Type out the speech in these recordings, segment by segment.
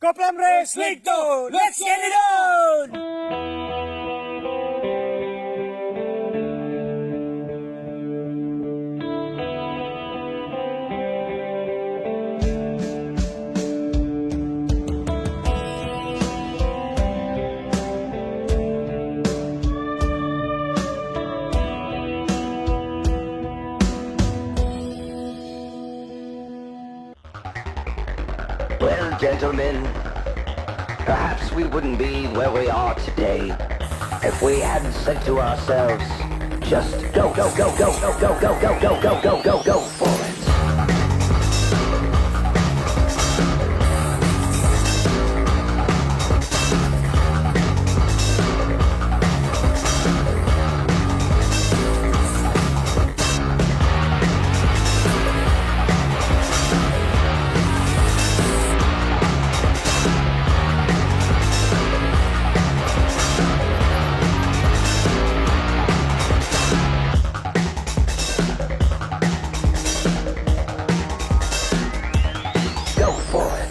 Koplam Race League 2! Let's get it on! Well, gentlemen, perhaps we wouldn't be where we are today if we hadn't said to ourselves, just go, go, go, go, go, go, go, go, go, go, go, go, go for it. Go for it.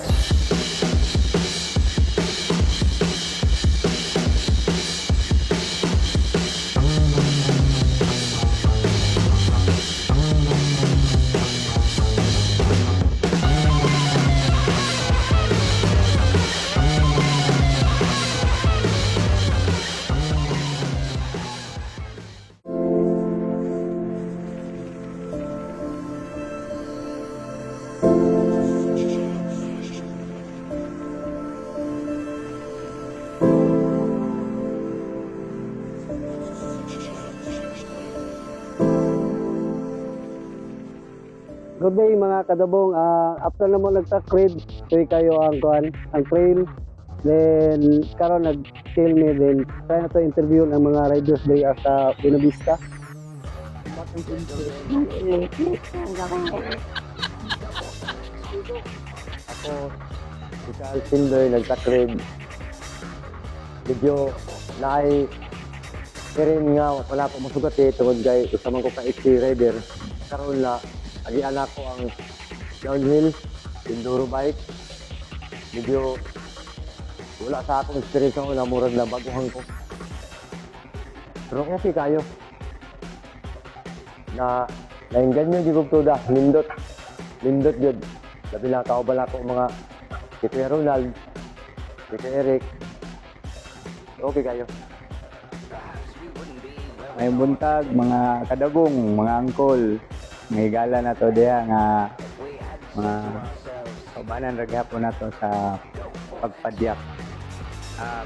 Good day mga kadabong. After na mo nagta-crib, kaya kayo ang trail. Then karon nag-tell me, then try na to interview ang mga riders day sa Buena Vista. Ako, si Carl Sindoy, nagta-crib. Medyo naay rin nga, wala pa masugat tungod kay usaman ko ka XC rider. Karon na agi anak ko ang downhill, enduro bike. Medyo wala sa akong experience ko na murag na baguhan ko. Pero okay kayo. Na nainggan yung gigog tuda, lindot. Lindot yun. Labi lang kaubala ko mga si Kuya Ronald, si Kuya Eric. Okay kayo. May buntag, mga kadabong, mga angkol. May gala na to diya nga mga kaubanan ragyapon na to sa pagpadyak.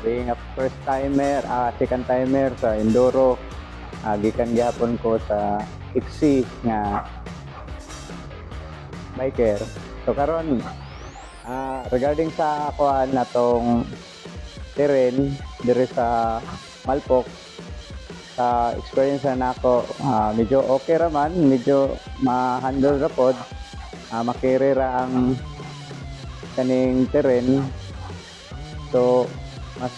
Being a first timer, second timer sa enduro, gikan gyapon ko sa XC nga biker. So karon regarding sa kuan natong terrain diri sa Malpok, sa experience na ako, medyo okay raman, medyo ma-handle ra pod, makere ra ang kaning terrain. So mas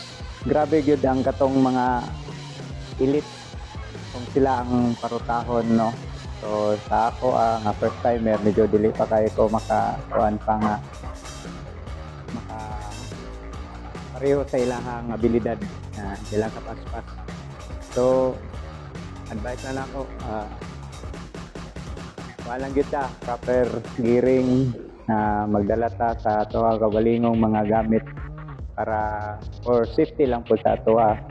grabe gyud ang katong mga elite kung sila ang parutahon, no. So sa ako nga first timer, medyo dili pa kay ko makakuan pa nga maka pareho sa ilahang abilidad na ilang kapaspas. So, advice na ako, walang kita, proper gearing, magdala ta sa atoa kabalingong mga gamit para for safety lang po sa atoa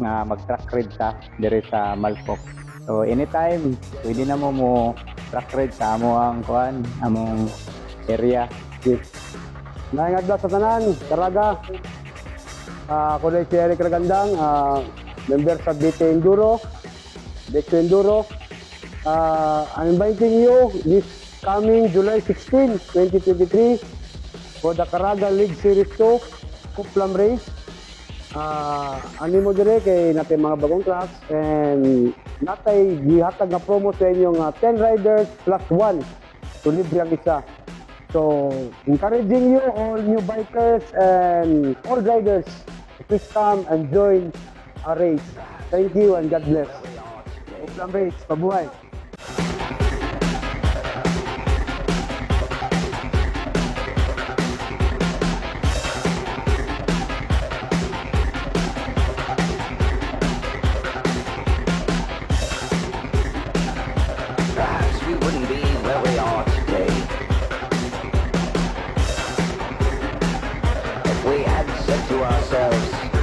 nga mag-track ride ta dire sa Malpok. So, anytime, pwede na mo track ride sa among area. Naingadla sa tanan, Karaga. Ako na si Eric Ragandang, member sa DT Enduro. I'm inviting you this coming July 16, 2023 for the Karaga League Series 2 Koplam Race. Ani mo dire kay natay mga bagong tracks and natay gihatag na promo sa inyong 10 riders plus 1 to libre ang isa. So, encouraging you, all new bikers and all riders, please come and join our race. Thank you and God bless. Koplam Race, pabuhay! had said to ourselves,